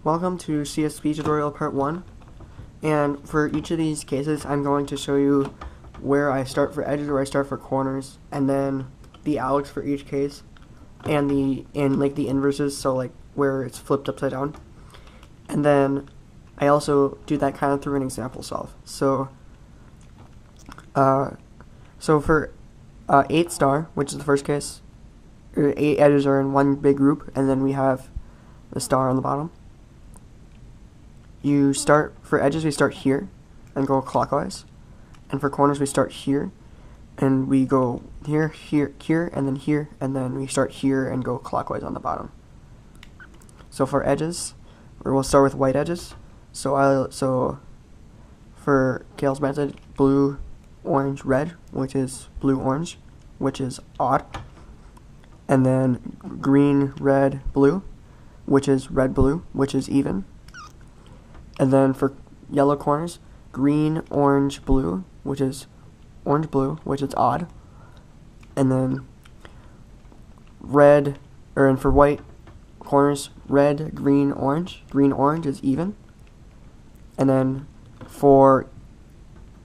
Welcome to CSP tutorial part 1, and for each of these cases I'm going to show you where I start for edges, where I start for corners, and then the algs for each case, and the inverses, so like where it's flipped upside down. And then I also do that kind of through an example solve. So for 8 star, which is the first case, 8 edges are in one big group, and then we have the star on the bottom. You start, for edges we start here and go clockwise, and for corners we start here and we go here, here, and then we start here and go clockwise on the bottom. So for edges, we'll start with white edges. So for Cale's method, blue, orange, red, which is blue, orange, which is odd, and then green, red, blue, which is red, blue, which is even. And then for yellow corners, green, orange, blue, which is orange, blue, which is odd. And then and for white corners, red, green, orange is even. And then for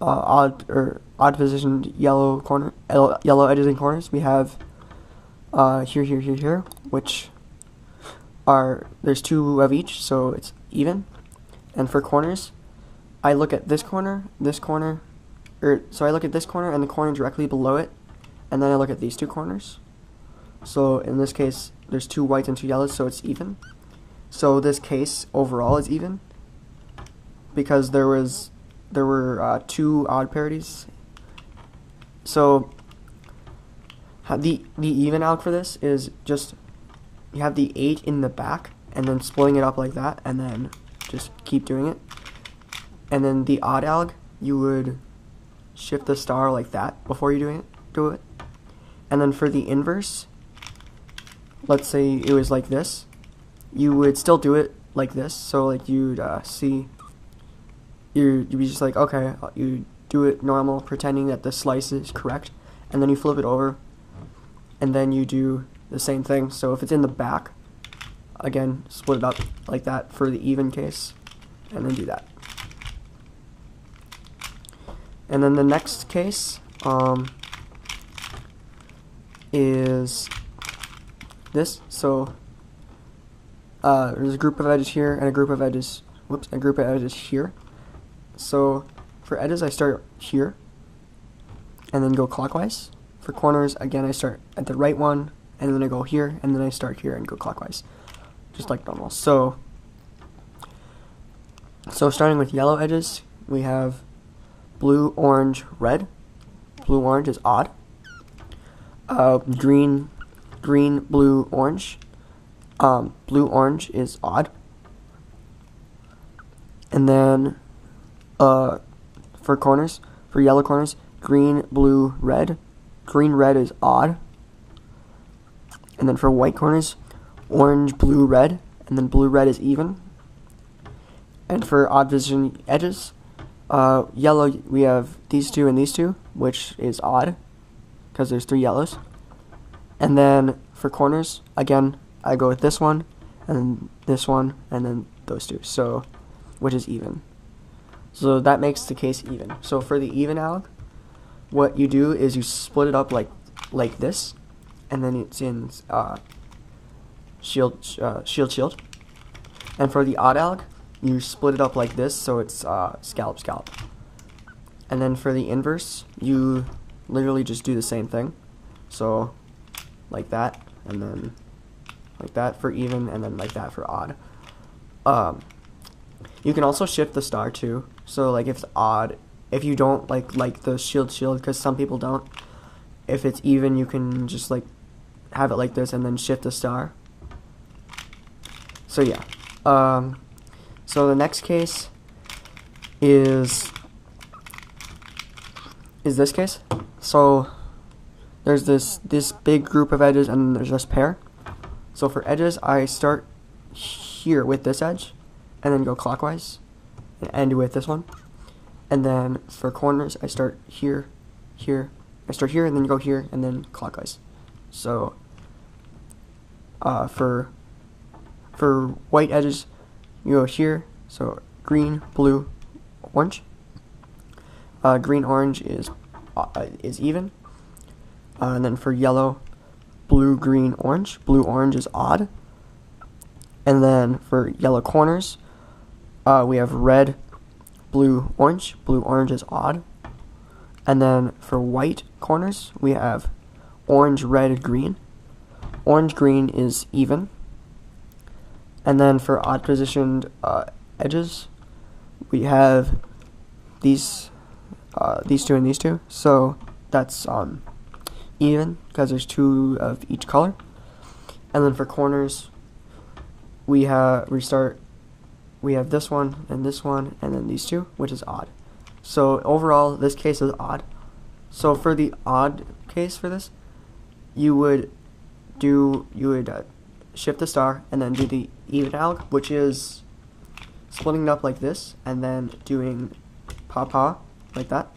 odd positioned yellow edges and corners, we have here, which are, there's 2 of each, so it's even. And for corners, I look at this corner, so I look at this corner and the corner directly below it, and then I look at these 2 corners. So in this case, there's 2 whites and 2 yellows, so it's even. So this case overall is even, because there were 2 odd parities. So the even alg for this is just, you have the 8 in the back, and then splitting it up like that, and then just keep doing it. And then the odd alg, you would shift the star like that before you do it. And then for the inverse, let's say it was like this, you would still do it like this. So like you'd you'd be just like, okay, you do it normal, pretending that the slice is correct, and then you flip it over, and then you do the same thing. So if it's in the back, again, split it up like that for the even case, and then do that. And then the next case is this. So there's a group of edges here and a group of edges, here. So for edges, I start here and then go clockwise. For corners, again, I start at the right one, and then I go here, and then I start here and go clockwise, just like normal. So starting with yellow edges, we have blue, orange, red. Blue, orange is odd. Green, blue, orange. Blue, orange is odd. And then for corners, for yellow corners, green, blue, red. Green, red is odd. And then for white corners, orange, blue, red, and then blue, red is even. And for odd position edges, yellow, we have these 2 and these 2, which is odd, because there's 3 yellows. And then for corners, again, I go with this one, and then this one, and then those 2, so, which is even. So that makes the case even. So for the even alg, what you do is you split it up like this, and then it's in shield. And for the odd alg, you split it up like this, so it's scallop. And then for the inverse, you literally just do the same thing. So like that, and then like that for even, and then like that for odd. You can also shift the star too. So like if it's odd, if you don't like the shield, because some people don't, if it's even, you can just like have it like this and then shift the star. So yeah. So the next case is this case. So there's this big group of edges, and there's this pair. So for edges, I start here with this edge, and then go clockwise, and end with this one. And then for corners, I start here. I start here, and then go here, and then clockwise. So for white edges, you go here, so green, blue, orange. Green, orange is even. And then for yellow, blue, green, orange. Blue, orange is odd. And then for yellow corners, we have red, blue, orange. Blue, orange is odd. And then for white corners, we have orange, red, green. Orange, green is even. And then for odd positioned edges, we have these two and these two. So that's even because there's two of each color. And then for corners, we have this one, and then these two, which is odd. So overall, this case is odd. So for the odd case for this, you would shift the star and then do the even alg, which is splitting it up like this and then doing pa like that.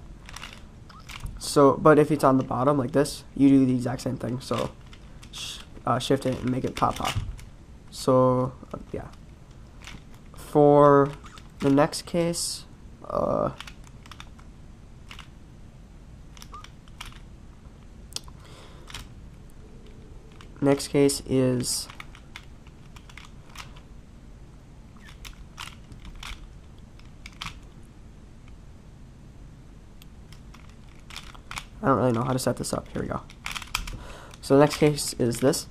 So, but if it's on the bottom like this, you do the exact same thing. So shift it and make it pa. So yeah. For the next case, next case is I don't really know how to set this up. Here we go. So the next case is this,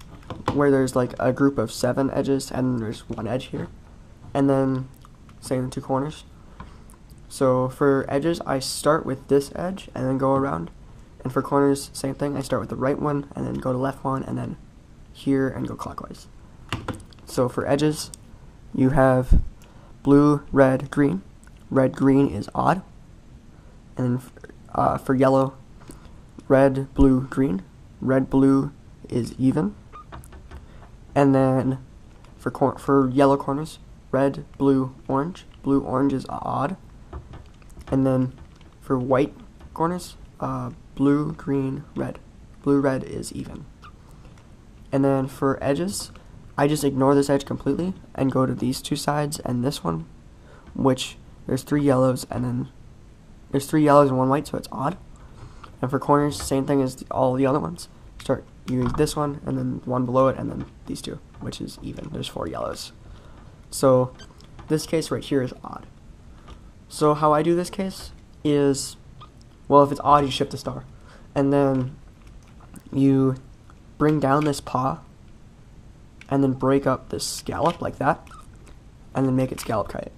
where there's like a group of 7 edges and there's one edge here, and then same 2 corners. So for edges, I start with this edge and then go around, and for corners, same thing. I start with the right one and then go to left one and then here and go clockwise. So for edges, you have blue, red, green. Red, green is odd, and for yellow, red, blue, green. Red, blue is even. And then for yellow corners, red, blue, orange. Blue, orange is odd. And then for white corners, blue, green, red. Blue, red is even. And then for edges, I just ignore this edge completely and go to these 2 sides and this one, which there's 3 yellows and then there's 3 yellows and 1 white, so it's odd. And for corners, same thing as all the other ones. You use this one, and then one below it, and then these 2, which is even. There's 4 yellows. So this case right here is odd. So how I do this case is, well, if it's odd, you shift the star. And then you bring down this paw, and then break up this scallop like that, and then make it scallop kite.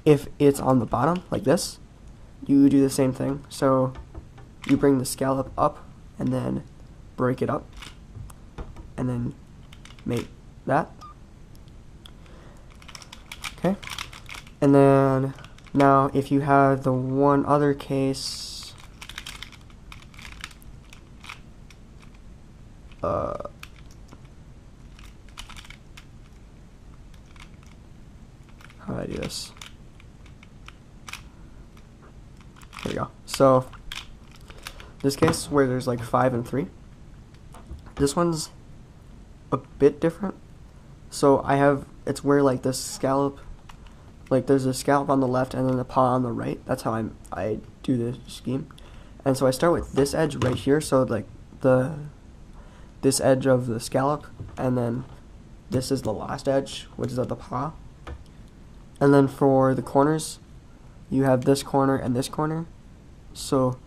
If it's on the bottom, like this, you do the same thing. So you bring the scallop up and then break it up and then make that. Okay. And then now if you have the one other case, how do I do this? There we go. So this case where there's like 5 and 3, this one's a bit different. So it's where like this scallop, like there's a scallop on the left and then the paw on the right. That's how I do the scheme. And so I start with this edge right here, so like this edge of the scallop, and then this is the last edge, which is at the paw. And then for the corners, you have this corner and this corner. So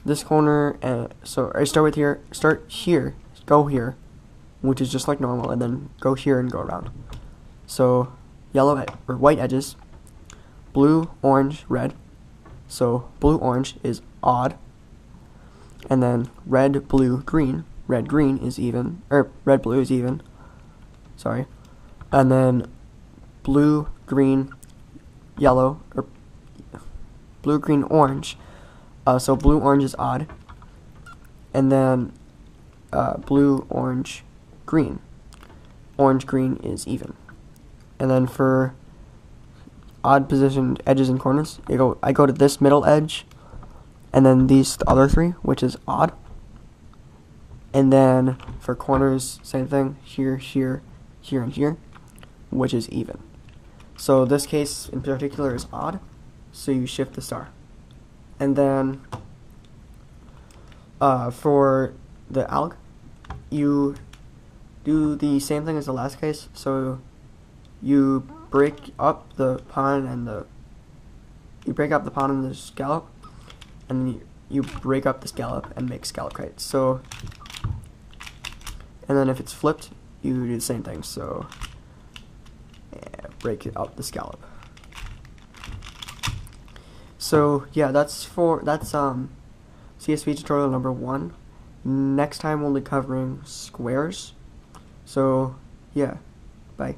this corner, and so I start here, go here, which is just like normal, and then go here and go around. So yellow or white edges, blue, orange, red. So blue, orange is odd, and then red, blue, green. Red, green is even, or red, blue is even. Sorry, and then blue, green, yellow, or blue, green, orange. So blue, orange is odd, and then blue, orange, green. Orange, green is even. And then for odd positioned edges and corners, I go to this middle edge, and then these other 3, which is odd. And then for corners, same thing, here, here, here, and here, which is even. So this case in particular is odd, so you shift the star. And then for the alg, you do the same thing as the last case. So you break up the pawn and the scallop, and you break up the scallop and make scallop kite. So, and then if it's flipped, you do the same thing. So break up the scallop. So yeah, that's CSP tutorial number 1. Next time we'll be covering squares. So yeah, bye.